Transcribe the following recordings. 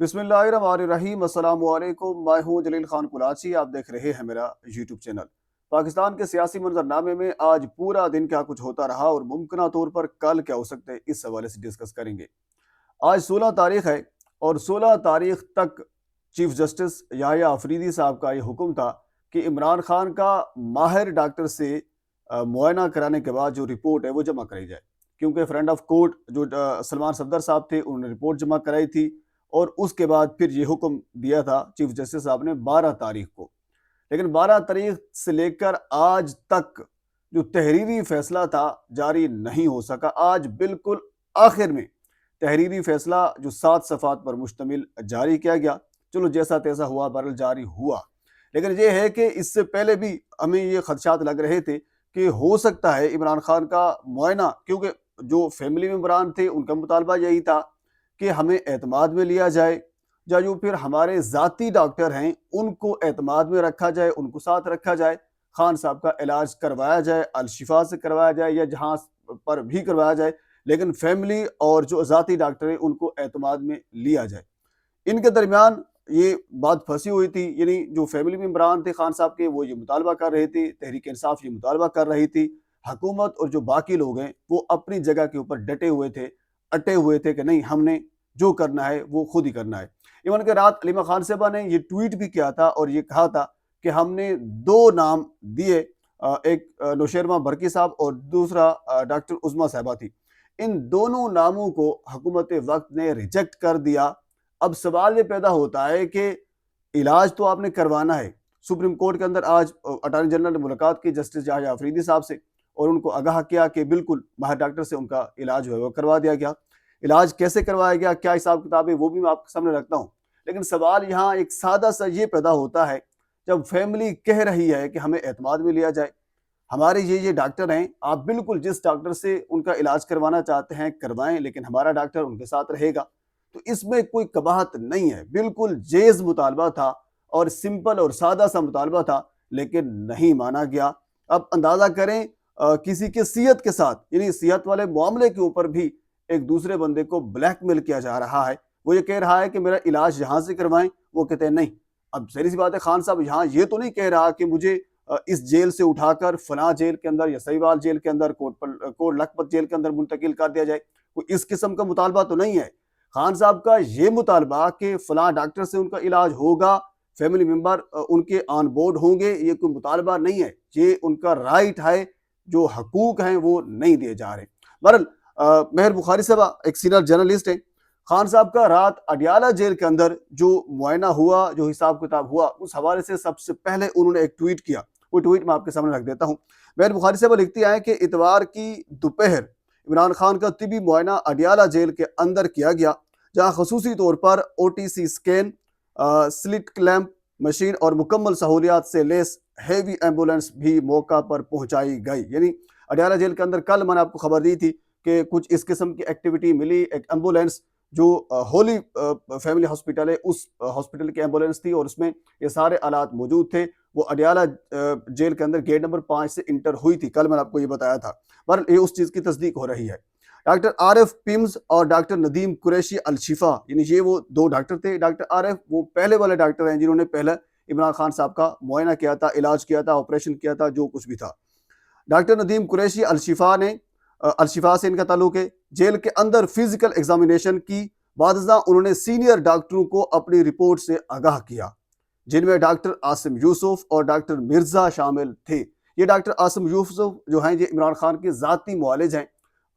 बिस्मिल्लाहिर्रहमानिर्रहीम। अस्सलाम वालेकुम। मैं हूं जलील खान कुलाची। आप देख रहे हैं मेरा यूट्यूब चैनल। पाकिस्तान के सियासी मंजरनामे में आज पूरा दिन क्या कुछ होता रहा और मुमकिन तौर पर कल क्या हो सकता है, इस हवाले से डिस्कस करेंगे। आज 16 तारीख है और 16 तारीख तक चीफ जस्टिस याहिया अफरीदी साहब का ये हुक्म था कि इमरान खान का माहिर डॉक्टर से मुआयना कराने के बाद जो रिपोर्ट है वो जमा कराई जाए, क्योंकि फ्रेंड ऑफ कोर्ट जो सलमान सफदर साहब थे उन्होंने रिपोर्ट जमा कराई थी और उसके बाद फिर ये हुक्म दिया था चीफ जस्टिस साहब ने 12 तारीख को। लेकिन 12 तारीख से लेकर आज तक जो तहरीरी फैसला था जारी नहीं हो सका। आज बिल्कुल आखिर में तहरीरी फैसला जो 7 सफ़ात पर मुश्तमिल जारी किया गया। चलो जैसा तैसा हुआ, बहरहाल जारी हुआ। लेकिन ये है कि इससे पहले भी हमें ये खदशात लग रहे थे कि हो सकता है इमरान खान का मुआयना, क्योंकि जो फैमिली मेम्बरान थे उनका मुतालबा यही था कि हमें एतमाद में लिया जाए, या जो फिर हमारे ज़ाती डॉक्टर हैं उनको एतमाद में रखा जाए, उनको साथ रखा जाए, खान साहब का इलाज करवाया जाए, अल-शिफा से करवाया जाए या जहाँ पर भी करवाया जाए, लेकिन फैमिली और जो ज़ाती डॉक्टर हैं उनको एतमाद में लिया जाए। इनके दरमियान ये बात फंसी हुई थी, यानी जो फैमिली मेम्बरान थे खान साहब के वो ये मुतालबा कर रहे थे, तहरीक इंसाफ ये मुतालबा कर रही थी, हुकूमत और जो बाकी लोग हैं वो अपनी जगह के ऊपर डटे हुए थे, अटे हुए थे कि नहीं, हमने जो करना है वो खुद ही करना है। इवन के रात अलीमा खान साहबा ने ये ट्वीट भी किया था और ये कहा था कि हमने 2 नाम दिए, एक नौशेरमा बरकी साहब और दूसरा डॉक्टर उज़मा साहबा थी। इन दोनों नामों को हुकूमत वक्त ने रिजेक्ट कर दिया। अब सवाल ये पैदा होता है कि इलाज तो आपने करवाना है। सुप्रीम कोर्ट के अंदर आज अटॉर्नी जनरल ने मुलाकात की जस्टिस याहिया अफरीदी साहब से और उनको आगाह किया कि बिल्कुल माहिर डॉक्टर से उनका इलाज जो है वो करवा दिया गया। इलाज कैसे करवाया गया, क्या हिसाब किताब है, वो भी मैं आपके सामने रखता हूँ। लेकिन सवाल यहाँ एक सादा सा ये पैदा होता है, जब फैमिली कह रही है कि हमें एतमाद में लिया जाए, हमारे ये डॉक्टर हैं, आप बिल्कुल जिस डॉक्टर से उनका इलाज करवाना चाहते हैं करवाएं, लेकिन हमारा डॉक्टर उनके साथ रहेगा। तो इसमें कोई कबाहत नहीं है, बिल्कुल जेज मुतालबा था और सिंपल और सादा सा मुतालबा था, लेकिन नहीं माना गया। अब अंदाजा करें किसी के सियत के साथ, यानी सियत वाले मामले के ऊपर भी एक दूसरे बंदे को ब्लैकमेल किया जा रहा है। वो ये कह रहा है कि मेरा इलाज यहाँ से करवाएं, वो कहते हैं नहीं। अब जहरी सी बात है, खान साहब यहाँ ये तो नहीं कह रहा कि मुझे इस जेल से उठाकर फला जेल के अंदर या सहीवाल जेल के अंदर, कोट लखपत जेल के अंदर मुंतकिल कर दिया जाए। कोई इस किस्म का मुतालबा तो नहीं है। खान साहब का ये मुतालबा कि फला डॉक्टर से उनका इलाज होगा, फैमिली मेंबर उनके ऑन बोर्ड होंगे, ये कोई मुतालबा नहीं है, ये उनका राइट है। जो हकूक हैं वो नहीं दिए जा रहे। बहरहाल मेहर बुखारी साहब एक सीनियर जर्नलिस्ट है। खान साहब का रात अडियाला जेल के अंदर जो मुआयना हुआ, जो हिसाब किताब हुआ, उस हवाले से सबसे पहले उन्होंने एक ट्वीट किया। वो ट्वीट मैं आपके सामने रख देता हूँ। मेहर बुखारी साहब लिखती हैं कि इतवार की दोपहर इमरान खान का तिबी मुआयना अडियाला जेल के अंदर किया गया, जहाँ खसूसी तौर पर OTC scan, slit clamp machine और मुकम्मल सहूलियात से लेस हेवी एम्बुलेंस भी मौका पर पहुंचाई गई। यानी अडियाला जेल के अंदर कल मैंने आपको खबर दी थी कि कुछ इस किस्म की एक्टिविटी मिली। एक एम्बुलेंस जो होली फैमिली हॉस्पिटल है, उस हॉस्पिटल की एम्बुलेंस थी और उसमें ये सारे आलात मौजूद थे। वो अडियाला जेल के अंदर गेट नंबर 5 से इंटर हुई थी। कल मैंने आपको ये बताया था, पर ये उस चीज़ की तस्दीक हो रही है। डॉक्टर आरिफ पिम्स और डॉक्टर नदीम कुरैशी अल-शिफा, यानी ये वो 2 डॉक्टर थे। डॉक्टर आरिफ वो पहले वाले डॉक्टर हैं जिन्होंने पहले इमरान खान साहब का मुआयना किया था, इलाज किया था, ऑपरेशन किया था, जो कुछ भी था। डॉक्टर नदीम कुरैशी अल-शिफा से इनका ताल्लुक है। जेल के अंदर फिजिकल एग्जामिनेशन की बाद उन्होंने सीनियर डॉक्टरों को अपनी रिपोर्ट से आगाह किया, जिनमें डॉक्टर आसिम यूसुफ और डॉक्टर मिर्जा शामिल थे। ये डॉक्टर आसिम यूसुफ जो हैं ये इमरान खान के ज़ाती मुआलिज हैं।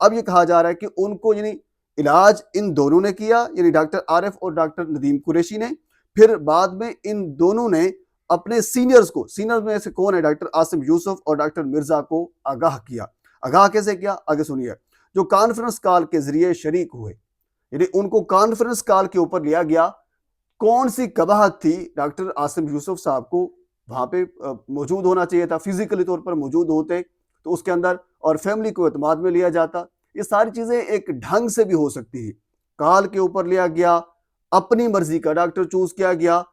अब ये कहा जा रहा है कि उनको यानी इलाज इन दोनों ने किया, यानी डॉक्टर आरिफ और डॉक्टर नदीम कुरैशी ने। फिर बाद में इन दोनों ने अपने सीनियर्स को, सीनियर में से कौन है, डॉक्टर आसिम यूसुफ और डॉक्टर मिर्जा को आगाह किया। आगाह कैसे किया, आगे सुनिए। जो कॉन्फ्रेंस कॉल के जरिए शरीक हुए, यानी उनको कॉन्फ्रेंस कॉल के ऊपर लिया गया। कौन सी कबाहत थी, डॉक्टर आसिम यूसुफ साहब को वहां पे मौजूद होना चाहिए था, फिजिकली तौर पर मौजूद होते तो उसके अंदर, और फैमिली को एतमाद में लिया जाता। ये सारी चीजें एक ढंग से भी हो सकती है। कॉल के ऊपर लिया गया, अपनी मर्जी का डॉक्टर चूज किया गया।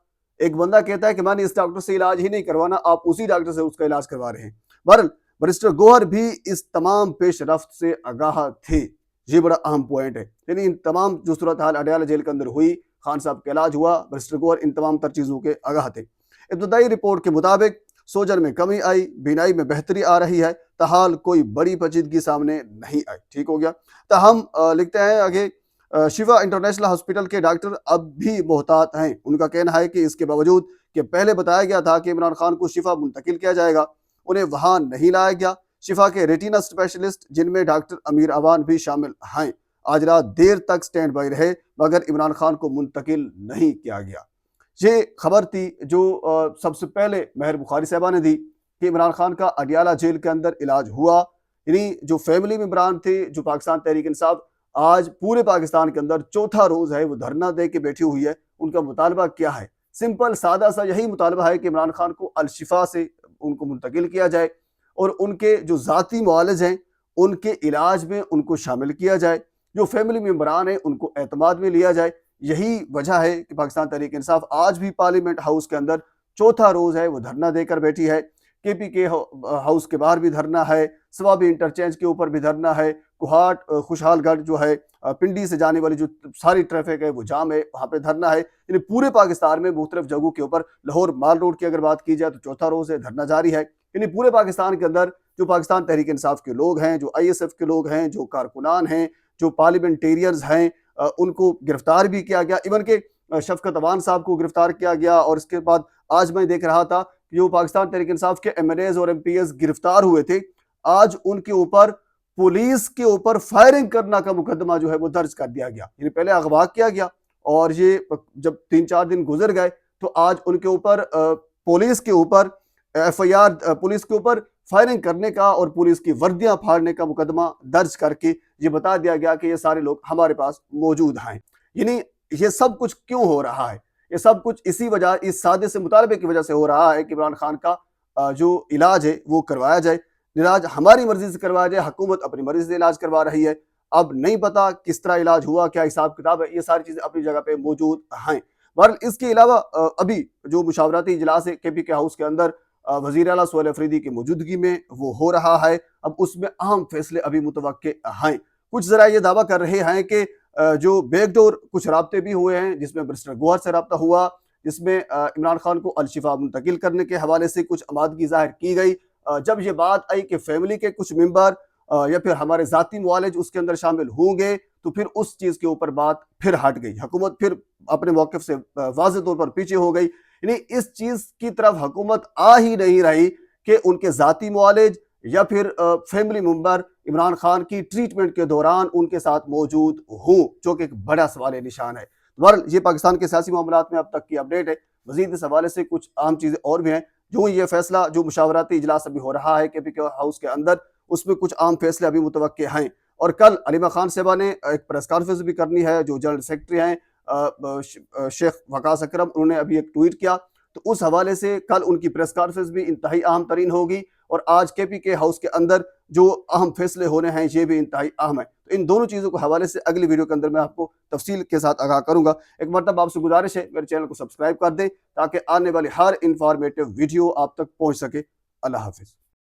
एक बंदा कहता है कि मैंने इस डॉक्टर से इलाज ही नहीं करवाना, आप उसी डॉक्टर से उसका इलाज करवा रहे हैं। बहरहाल बैरिस्टर गौहर भी इस तमाम पेश रफ्त से आगाह थे। ये बड़ा अहम पॉइंट है। यानी इन तमाम जो सूरत हाल अडियाला जेल के अंदर हुई, خان صاحب کا علاج ہوا، برسٹر گوہر ان تمام تر چیزوں کے آگاہ تھے۔ ابتدائی رپورٹ کے مطابق سوجن میں کمی آئی، بینائی میں بہتری آ رہی ہے، تاحال کوئی بڑی پیچیدگی سامنے نہیں آئی۔ ٹھیک ہو گیا۔ تاہم لکھتے ہیں آگے، شفا انٹرنیشنل ہاسپٹل کے ڈاکٹر اب بھی محتاط ہیں۔ ان کا کہنا ہے کہ اس کے باوجود کہ پہلے بتایا گیا تھا کہ عمران خان کو شفا منتقل کیا جائے گا، انہیں وہاں نہیں لایا گیا۔ شفا کے ریٹینا اسپیشلسٹ جن میں ڈاکٹر امیر اوان بھی شامل ہیں، آج رات دیر تک سٹینڈ بائی رہے مگر عمران خان کو منتقل نہیں کیا گیا۔ یہ خبر تھی جو سب سے پہلے مہر بخاری صاحبہ نے دی کہ عمران خان کا اڈیالہ جیل کے اندر علاج ہوا۔ یعنی جو فیملی ممبران تھے، جو پاکستان تحریک انصاف آج پورے پاکستان کے اندر چوتھا روز ہے وہ دھرنا دے کے بیٹھی ہوئی ہے، ان کا مطالبہ کیا ہے؟ سمپل سادہ سا یہی مطالبہ ہے کہ عمران خان کو الشفا سے ان کو منتقل کیا جائے اور ان کے جو ذاتی معالج ہیں ان کے علاج میں ان کو شامل کیا جائے، جو فیملی ممبران ہیں ان کو اعتماد میں لیا جائے۔ یہی وجہ ہے کہ پاکستان تحریک انصاف آج بھی پارلیمنٹ ہاؤس کے اندر چوتھا روز ہے وہ دھرنا دے کر بیٹھی ہے۔ کے پی کے ہاؤس کے باہر بھی دھرنا ہے، سوابی انٹرچینج کے اوپر بھی دھرنا ہے، کوہاٹ خوشحال گڑھ جو ہے پنڈی سے جانے والی جو ساری ٹریفک ہے وہ جام ہے، وہاں پہ دھرنا ہے۔ یعنی پورے پاکستان میں مختلف جگہوں کے اوپر، لاہور مال روڈ کی اگر بات کی جائے تو چوتھا روز ہے دھرنا جاری ہے۔ یعنی پورے پاکستان کے اندر جو پاکستان تحریک انصاف کے لوگ ہیں، جو آئی ایس ایف کے لوگ ہیں، جو کارکنان ہیں، جو پارلیمنٹیرینز ہیں، ان کو گرفتار بھی کیا گیا، ایون کہ شفقت اوان صاحب کو گرفتار کیا گیا۔ اور اس کے بعد آج میں دیکھ رہا تھا کہ جو پاکستان تحریک انصاف کے ایم ایل ایز اور ایم پی ایز گرفتار ہوئے تھے، آج ان کے اوپر پولیس کے اوپر فائرنگ کرنا کا مقدمہ جو ہے وہ درج کر دیا گیا۔ یعنی پہلے اغوا کیا گیا اور یہ جب 3-4 دن گزر گئے تو آج ان کے اوپر پولیس کے اوپر ایف آئی آر، پولیس کے اوپر فائرنگ کرنے کا اور پولیس کی وردیاں پھاڑنے کا مقدمہ درج کر کے یہ بتا دیا گیا کہ یہ سارے لوگ ہمارے پاس موجود ہیں۔ یعنی یہ سب کچھ کیوں ہو رہا ہے؟ یہ سب کچھ اسی وجہ، اس سادے سے مطالبے کی وجہ سے ہو رہا ہے کہ عمران خان کا جو علاج ہے وہ کروایا جائے۔ علاج ہماری مرضی سے کروایا جائے، حکومت اپنی مرضی سے علاج کروا رہی ہے۔ اب نہیں پتا کس طرح علاج ہوا، کیا حساب کتاب ہے، یہ ساری چیزیں اپنی جگہ پہ موجود ہیں۔ بہرحال اس کے علاوہ ابھی جو مشاورتی اجلاس ہے کے پی کے ہاؤس کے اندر وزیر اعلیٰ سہیل افریدی کی موجودگی میں وہ ہو رہا ہے، اب اس میں اہم فیصلے ابھی متوقع ہیں۔ کچھ ذرائع یہ دعویٰ کر رہے ہیں کہ جو بیک ڈور کچھ رابطے بھی ہوئے ہیں، جس میں برسٹر گوہر سے رابطہ ہوا، جس میں عمران خان کو الشفا منتقل کرنے کے حوالے سے کچھ آمادگی ظاہر کی گئی۔ جب یہ بات آئی کہ فیملی کے کچھ ممبر یا پھر ہمارے ذاتی معالج اس کے اندر شامل ہوں گے تو پھر اس چیز کے اوپر بات پھر ہٹ گئی، حکومت پھر اپنے موقف سے واضح طور پر پیچھے ہو گئی۔ یعنی اس چیز کی طرف حکومت آ ہی نہیں رہی کہ ان کے ذاتی معالج یا پھر فیملی ممبر عمران خان کی ٹریٹمنٹ کے دوران ان کے ساتھ موجود ہوں، جو کہ ایک بڑا سوال نشان ہے۔ بہرحال یہ پاکستان کے سیاسی معاملات میں اب تک کی اپڈیٹ ہے۔ مزید اس حوالے سے کچھ اہم چیزیں اور بھی ہیں، جو یہ فیصلہ جو مشاورتی اجلاس ابھی ہو رہا ہے کے پی کے ہاؤس کے اندر، اس میں کچھ اہم فیصلے ابھی متوقع ہیں۔ اور کل علیمہ خان صاحبہ نے ایک پریس کانفرنس بھی کرنی ہے، جو جنرل سیکرٹری ہیں شیخ وقاص اکرم، انہوں نے ابھی ایک ٹویٹ کیا، تو اس حوالے سے کل ان کی پریس کانفرنس بھی انتہائی اہم ترین ہوگی۔ اور آج کے پی کے ہاؤس کے اندر جو اہم فیصلے ہونے ہیں یہ بھی انتہائی اہم ہیں۔ تو ان دونوں چیزوں کے حوالے سے اگلی ویڈیو کے اندر میں آپ کو تفصیل کے ساتھ آگاہ کروں گا۔ ایک مرتبہ آپ سے گزارش ہے میرے چینل کو سبسکرائب کر دیں تاکہ آنے والی ہر انفارمیٹیو ویڈیو آپ تک پہنچ سکے۔ اللہ حافظ۔